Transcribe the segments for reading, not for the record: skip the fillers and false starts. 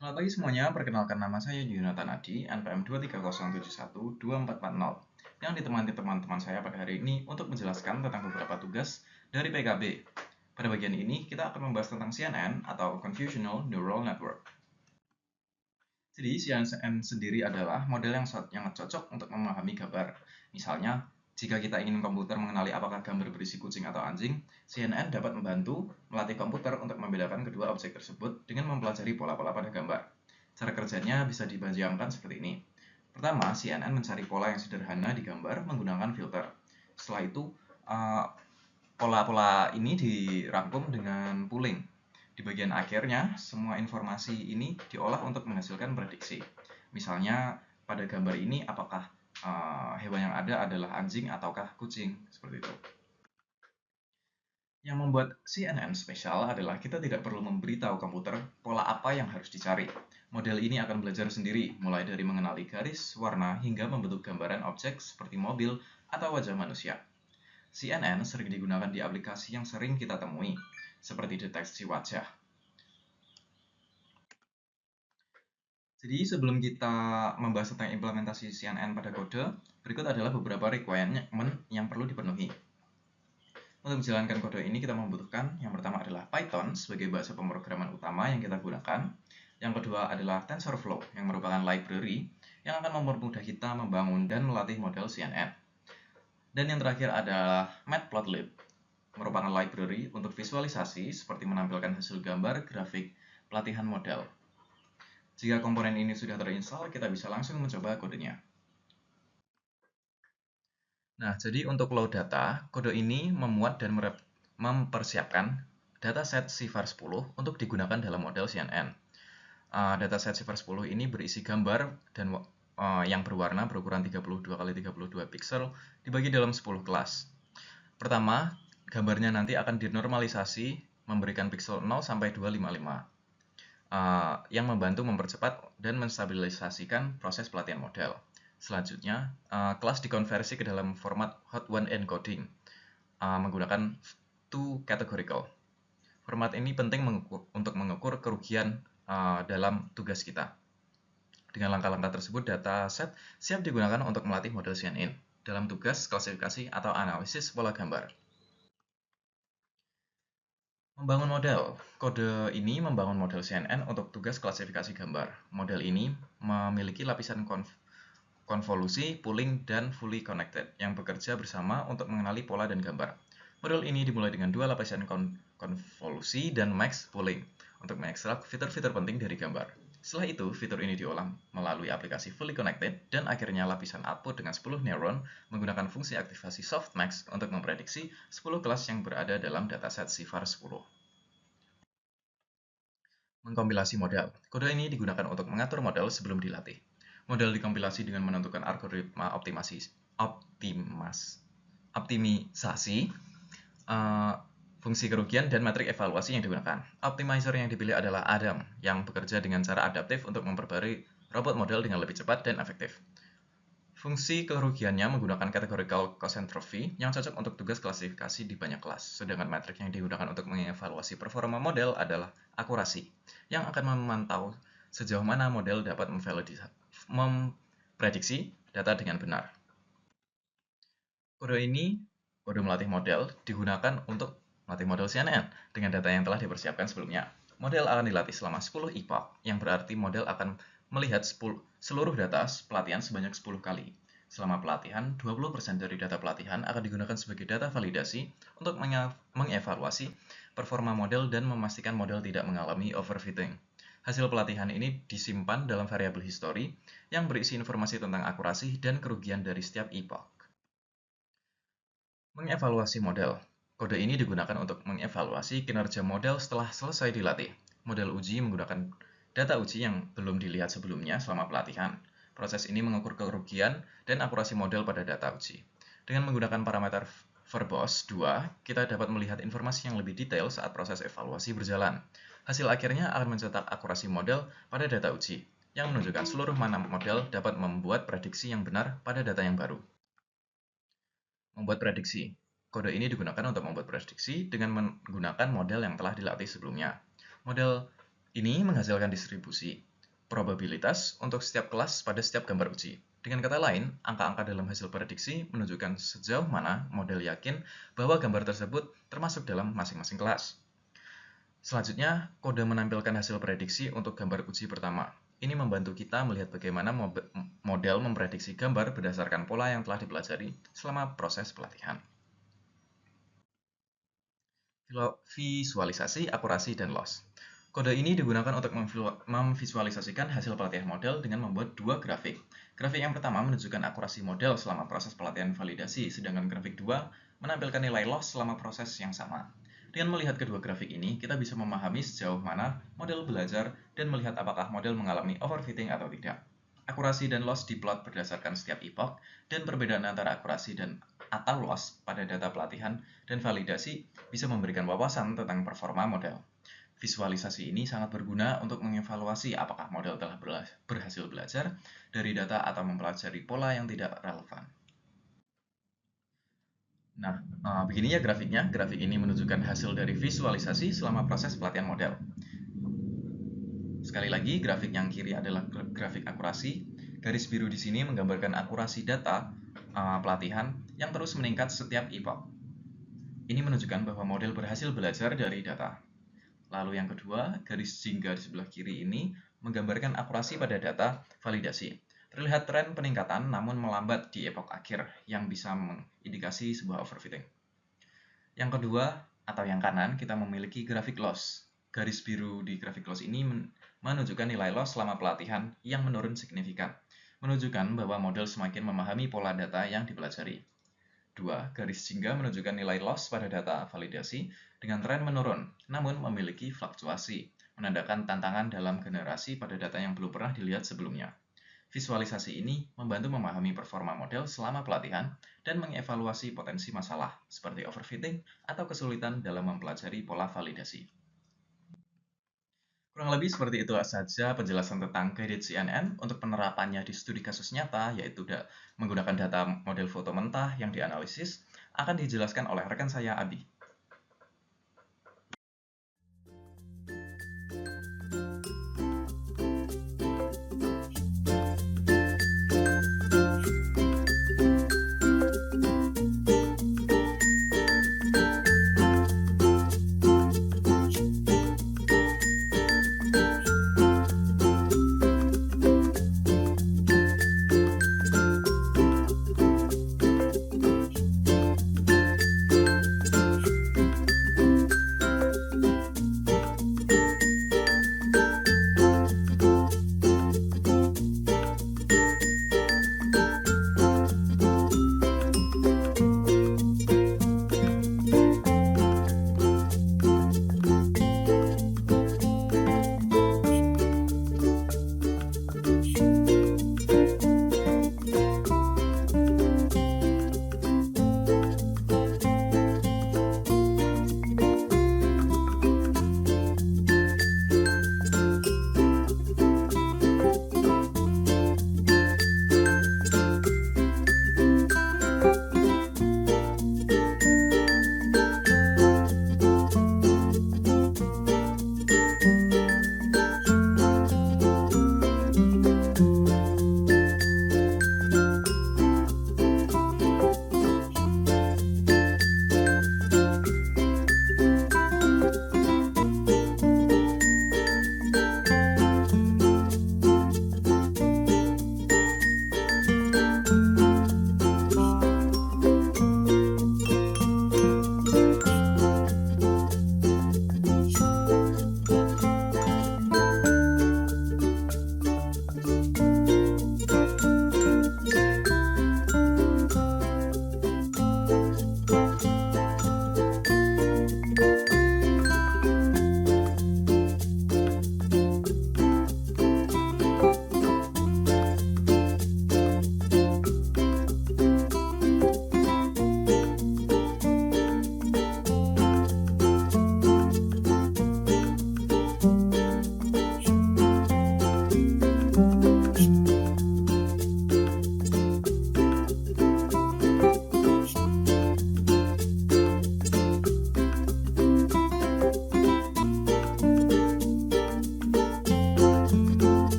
Selamat pagi semuanya, perkenalkan nama saya Yunatan Adi, NPM 230712440, yang ditemani teman-teman saya pada hari ini untuk menjelaskan tentang beberapa tugas dari PKB. Pada bagian ini, kita akan membahas tentang CNN atau Convolutional Neural Network. Jadi, CNN sendiri adalah model yang sangat cocok untuk memahami gambar. Misalnya, jika kita ingin komputer mengenali apakah gambar berisi kucing atau anjing, CNN dapat membantu melatih komputer untuk membedakan kedua objek tersebut dengan mempelajari pola-pola pada gambar. Cara kerjanya bisa dibayangkan seperti ini. Pertama, CNN mencari pola yang sederhana di gambar menggunakan filter. Setelah itu, pola-pola ini dirangkum dengan pooling. Di bagian akhirnya, semua informasi ini diolah untuk menghasilkan prediksi. Misalnya, pada gambar ini apakah hewan yang ada adalah anjing ataukah kucing, seperti itu. Yang membuat CNN spesial adalah kita tidak perlu memberitahu komputer pola apa yang harus dicari. Model ini akan belajar sendiri, mulai dari mengenali garis, warna, hingga membentuk gambaran objek seperti mobil atau wajah manusia. CNN sering digunakan di aplikasi yang sering kita temui, seperti deteksi wajah. Jadi sebelum kita membahas tentang implementasi CNN pada kode, berikut adalah beberapa requirement yang perlu dipenuhi. Untuk menjalankan kode ini kita membutuhkan yang pertama adalah Python sebagai bahasa pemrograman utama yang kita gunakan. Yang kedua adalah TensorFlow yang merupakan library yang akan mempermudah kita membangun dan melatih model CNN. Dan yang terakhir adalah Matplotlib, merupakan library untuk visualisasi seperti menampilkan hasil gambar, grafik, pelatihan model. Jika komponen ini sudah terinstall, kita bisa langsung mencoba kodenya. Nah, jadi untuk load data, kode ini memuat dan mempersiapkan dataset CIFAR 10 untuk digunakan dalam model CNN. Dataset CIFAR 10 ini berisi gambar dan yang berwarna berukuran 32 x 32 pixel dibagi dalam 10 kelas. Pertama, gambarnya nanti akan dinormalisasi memberikan pixel 0 sampai 255 yang membantu mempercepat dan menstabilisasikan proses pelatihan model. Selanjutnya, kelas dikonversi ke dalam format hot one encoding menggunakan two categorical. Format ini penting untuk mengukur kerugian dalam tugas kita. Dengan langkah-langkah tersebut, dataset siap digunakan untuk melatih model CNN dalam tugas klasifikasi atau analisis pola gambar. Membangun model. Kode ini membangun model CNN untuk tugas klasifikasi gambar. Model ini memiliki lapisan konvolusi, pooling, dan fully connected yang bekerja bersama untuk mengenali pola dan gambar. Model ini dimulai dengan dua lapisan konvolusi dan max pooling untuk mengekstrak fitur-fitur penting dari gambar. Setelah itu, fitur ini diolah melalui aplikasi fully connected dan akhirnya lapisan output dengan 10 neuron menggunakan fungsi aktivasi softmax untuk memprediksi 10 kelas yang berada dalam dataset CIFAR 10. Mengkompilasi model. Kode ini digunakan untuk mengatur model sebelum dilatih. Model dikompilasi dengan menentukan algoritma optimisasi, fungsi kerugian, dan metrik evaluasi yang digunakan. Optimizer yang dipilih adalah Adam, yang bekerja dengan cara adaptif untuk memperbarui robot model dengan lebih cepat dan efektif. Fungsi kerugiannya menggunakan categorical cosentropy yang cocok untuk tugas klasifikasi di banyak kelas, sedangkan metrik yang digunakan untuk mengevaluasi performa model adalah akurasi, yang akan memantau sejauh mana model dapat memprediksi data dengan benar. Kode ini, kode melatih model, digunakan untuk melatih model CNN dengan data yang telah dipersiapkan sebelumnya. Model akan dilatih selama 10 epoch, yang berarti model akan melihat seluruh data pelatihan sebanyak 10 kali. Selama pelatihan, 20% dari data pelatihan akan digunakan sebagai data validasi untuk mengevaluasi performa model dan memastikan model tidak mengalami overfitting. Hasil pelatihan ini disimpan dalam variabel history yang berisi informasi tentang akurasi dan kerugian dari setiap epoch. Mengevaluasi model. Kode ini digunakan untuk mengevaluasi kinerja model setelah selesai dilatih. Model uji menggunakan data uji yang belum dilihat sebelumnya selama pelatihan. Proses ini mengukur kerugian dan akurasi model pada data uji. Dengan menggunakan parameter verbose 2, kita dapat melihat informasi yang lebih detail saat proses evaluasi berjalan. Hasil akhirnya akan mencetak akurasi model pada data uji, yang menunjukkan seluruh mana model dapat membuat prediksi yang benar pada data yang baru. Membuat prediksi. Kode ini digunakan untuk membuat prediksi dengan menggunakan model yang telah dilatih sebelumnya. Model ini menghasilkan distribusi probabilitas untuk setiap kelas pada setiap gambar uji. Dengan kata lain, angka-angka dalam hasil prediksi menunjukkan sejauh mana model yakin bahwa gambar tersebut termasuk dalam masing-masing kelas. Selanjutnya, kode menampilkan hasil prediksi untuk gambar uji pertama. Ini membantu kita melihat bagaimana model memprediksi gambar berdasarkan pola yang telah dipelajari selama proses pelatihan. Visualisasi, akurasi, dan loss. Kode ini digunakan untuk memvisualisasikan hasil pelatihan model dengan membuat dua grafik. Grafik yang pertama menunjukkan akurasi model selama proses pelatihan validasi, sedangkan grafik 2 menampilkan nilai loss selama proses yang sama. Dengan melihat kedua grafik ini, kita bisa memahami sejauh mana model belajar dan melihat apakah model mengalami overfitting atau tidak. Akurasi dan loss diplot berdasarkan setiap epoch, dan perbedaan antara akurasi dan atau loss pada data pelatihan dan validasi bisa memberikan wawasan tentang performa model. Visualisasi ini sangat berguna untuk mengevaluasi apakah model telah berhasil belajar dari data atau mempelajari pola yang tidak relevan. Nah, begini ya grafiknya. Grafik ini menunjukkan hasil dari visualisasi selama proses pelatihan model. Sekali lagi, grafik yang kiri adalah grafik akurasi. Garis biru di sini menggambarkan akurasi data pelatihan yang terus meningkat setiap epoch. Ini menunjukkan bahwa model berhasil belajar dari data. Lalu yang kedua, garis jingga di sebelah kiri ini menggambarkan akurasi pada data validasi. Terlihat tren peningkatan namun melambat di epoch akhir yang bisa mengindikasi sebuah overfitting. Yang kedua, atau yang kanan, kita memiliki grafik loss. Garis biru di grafik loss ini menunjukkan nilai loss selama pelatihan yang menurun signifikan, menunjukkan bahwa model semakin memahami pola data yang dipelajari. 2. Garis jingga menunjukkan nilai loss pada data validasi dengan tren menurun, namun memiliki fluktuasi, menandakan tantangan dalam generasi pada data yang belum pernah dilihat sebelumnya. Visualisasi ini membantu memahami performa model selama pelatihan dan mengevaluasi potensi masalah, seperti overfitting atau kesulitan dalam mempelajari pola validasi. Kurang lebih seperti itu saja penjelasan tentang Guided CNN. Untuk penerapannya di studi kasus nyata, yaitu menggunakan data model foto mentah yang dianalisis, akan dijelaskan oleh rekan saya, Abi.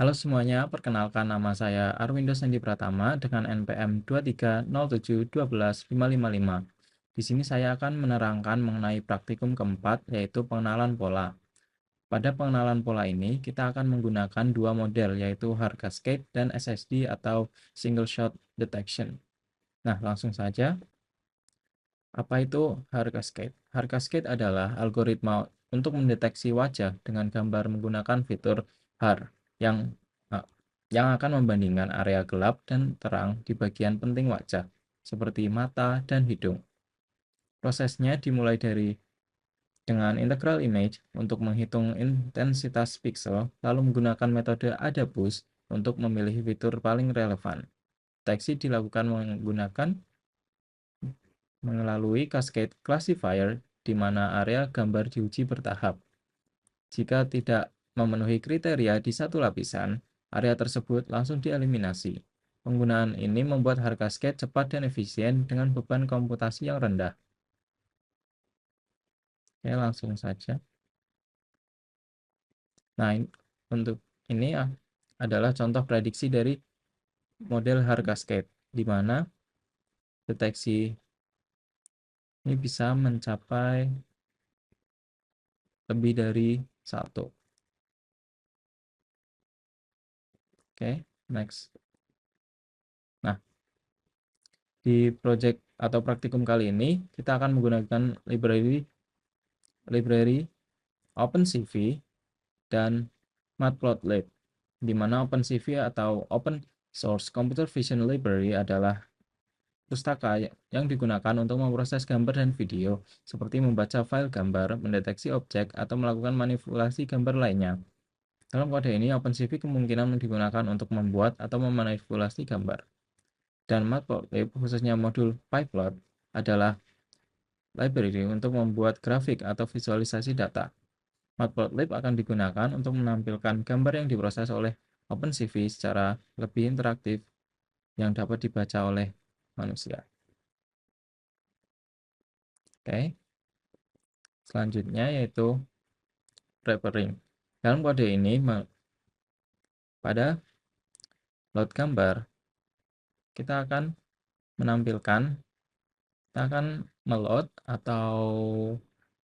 Halo semuanya, perkenalkan nama saya Arwindo Sandi Pratama dengan NPM 23071212555. Di sini saya akan menerangkan mengenai praktikum keempat, yaitu pengenalan pola. Pada pengenalan pola ini, kita akan menggunakan dua model, yaitu hard cascade dan SSD atau single shot detection. Nah, langsung saja. Apa itu hard cascade? Hard cascade adalah algoritma untuk mendeteksi wajah dengan gambar menggunakan fitur HAR yang eh, yang akan membandingkan area gelap dan terang di bagian penting wajah, seperti mata dan hidung. Prosesnya dimulai dengan integral image untuk menghitung intensitas pixel, lalu menggunakan metode ADAPUS untuk memilih fitur paling relevan. Deteksi dilakukan menggunakan melalui cascade classifier di mana area gambar diuji bertahap. Jika tidak memenuhi kriteria di satu lapisan, area tersebut langsung dieliminasi. Penggunaan ini membuat hard cascade cepat dan efisien dengan beban komputasi yang rendah. Oke, langsung saja. Nah, untuk ini adalah contoh prediksi dari model hard cascade, di mana deteksi ini bisa mencapai lebih dari satu. Oke, next. Nah, di project atau praktikum kali ini, kita akan menggunakan library OpenCV dan Matplotlib, di mana OpenCV atau Open Source Computer Vision Library adalah pustaka yang digunakan untuk memproses gambar dan video, seperti membaca file gambar, mendeteksi objek, atau melakukan manipulasi gambar lainnya. Dalam kode ini, OpenCV kemungkinan digunakan untuk membuat atau memanipulasi gambar. Dan Matplotlib, khususnya modul PyPlot, adalah library untuk membuat grafik atau visualisasi data. Matplotlib akan digunakan untuk menampilkan gambar yang diproses oleh OpenCV secara lebih interaktif yang dapat dibaca oleh manusia. Oke. Selanjutnya yaitu wrappering. Dalam kode ini, pada load gambar, kita akan menampilkan, kita akan meload atau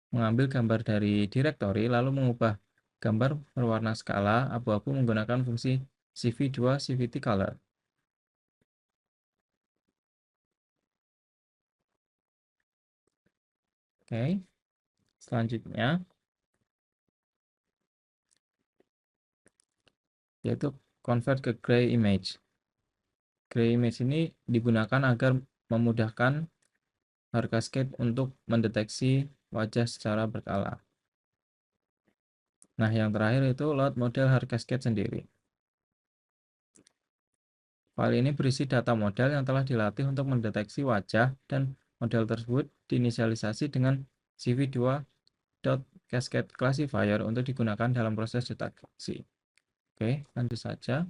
mengambil gambar dari directory, lalu mengubah gambar berwarna skala abu-abu menggunakan fungsi CV2 CVT color. Oke, selanjutnya yaitu convert ke gray image. Gray image ini digunakan agar memudahkan hard cascade untuk mendeteksi wajah secara berkala. Nah, yang terakhir itu load model hard cascade sendiri. File ini berisi data model yang telah dilatih untuk mendeteksi wajah dan model tersebut diinisialisasi dengan CV2.cascade classifier untuk digunakan dalam proses deteksi. Oke, lanjut saja.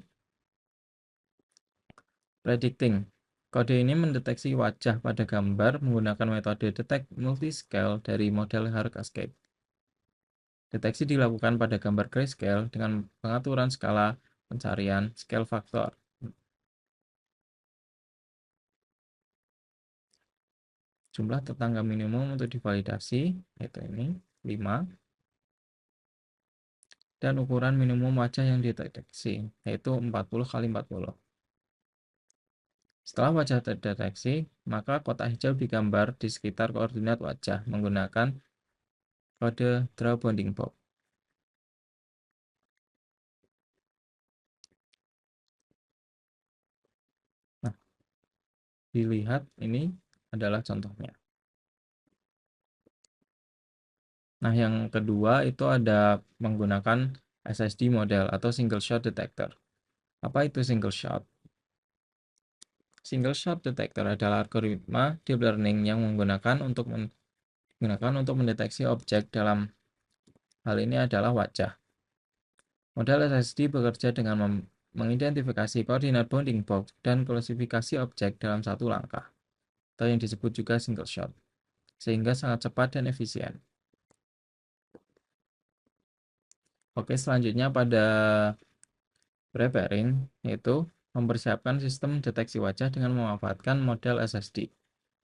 Predicting. Kode ini mendeteksi wajah pada gambar menggunakan metode detect multiscale dari model hard cascade. Deteksi dilakukan pada gambar grayscale dengan pengaturan skala pencarian scale factor. Jumlah tetangga minimum untuk divalidasi, yaitu ini, 5. Dan ukuran minimum wajah yang dideteksi, yaitu 40 kali 40. Setelah wajah terdeteksi, maka kotak hijau digambar di sekitar koordinat wajah menggunakan kode draw bounding box. Nah, dilihat ini adalah contohnya. Nah, yang kedua itu ada menggunakan SSD model atau single shot detector. Apa itu single shot? Single shot detector adalah algoritma deep learning yang digunakan untuk mendeteksi objek, dalam hal ini adalah wajah. Model SSD bekerja dengan mengidentifikasi koordinat bounding box dan klasifikasi objek dalam satu langkah, atau yang disebut juga single shot, sehingga sangat cepat dan efisien. Oke, selanjutnya pada Preparing yaitu mempersiapkan sistem deteksi wajah dengan memanfaatkan model SSD.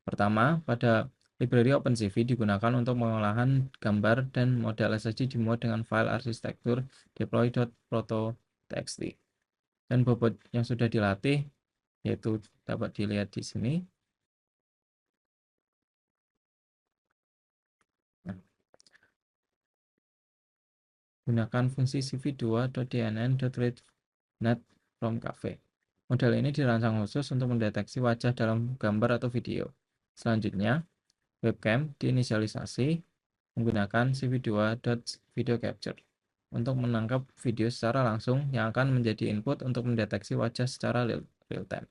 Pertama, pada library OpenCV digunakan untuk pengolahan gambar dan model SSD dimuat dengan file arsitektur deploy.proto.txt. Dan bobot yang sudah dilatih yaitu dapat dilihat di sini. Nah, gunakan fungsi cv2.dnn.readNet from cache. Model ini dirancang khusus untuk mendeteksi wajah dalam gambar atau video. Selanjutnya, webcam diinisialisasi menggunakan cv2.videoCapture untuk menangkap video secara langsung yang akan menjadi input untuk mendeteksi wajah secara real time.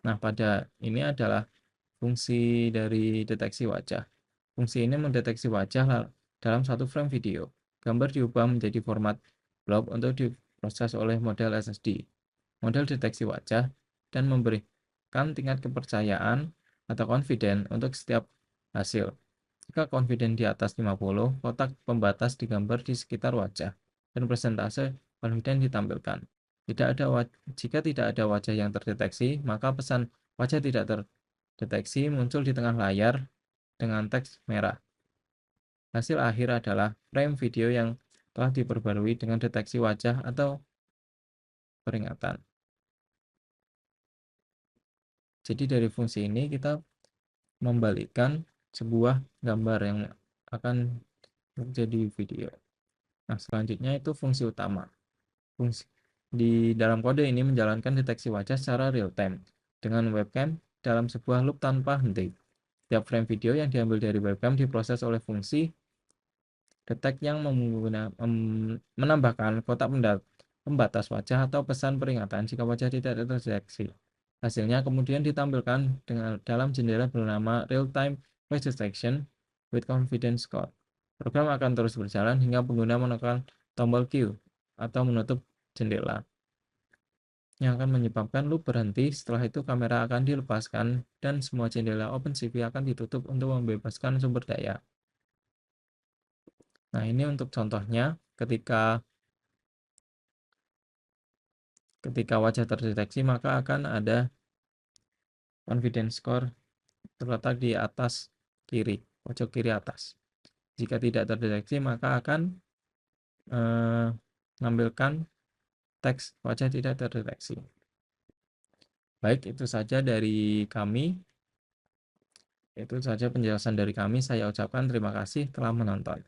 Nah, pada ini adalah fungsi dari deteksi wajah. Fungsi ini mendeteksi wajah dalam satu frame video. Gambar diubah menjadi format blob untuk diproses oleh model SSD. Model deteksi wajah dan memberikan tingkat kepercayaan atau confident untuk setiap hasil. Jika confident di atas 50, kotak pembatas digambar di sekitar wajah dan persentase confident ditampilkan. Jika tidak ada wajah yang terdeteksi, maka pesan wajah tidak terdeteksi muncul di tengah layar dengan teks merah. Hasil akhir adalah frame video yang telah diperbarui dengan deteksi wajah atau peringatan. Jadi dari fungsi ini kita membalikkan sebuah gambar yang akan menjadi video. Nah, selanjutnya itu fungsi utama. Fungsi di dalam kode ini menjalankan deteksi wajah secara real time dengan webcam dalam sebuah loop tanpa henti. Setiap frame video yang diambil dari webcam diproses oleh fungsi detect yang menambahkan kotak pembatas wajah atau pesan peringatan jika wajah tidak terdeteksi. Hasilnya kemudian ditampilkan dalam jendela bernama Real Time Face Detection with Confidence Score. Program akan terus berjalan hingga pengguna menekan tombol Q atau menutup jendela, yang akan menyebabkan loop berhenti. Setelah itu kamera akan dilepaskan dan semua jendela OpenCV akan ditutup untuk membebaskan sumber daya. Nah, ini untuk contohnya ketika wajah terdeteksi maka akan ada confidence score terletak di atas kiri, pojok kiri atas. Jika tidak terdeteksi maka akan menampilkan teks wajah tidak terdeteksi. Baik, itu saja dari kami. Itu saja penjelasan dari kami. Saya ucapkan terima kasih telah menonton.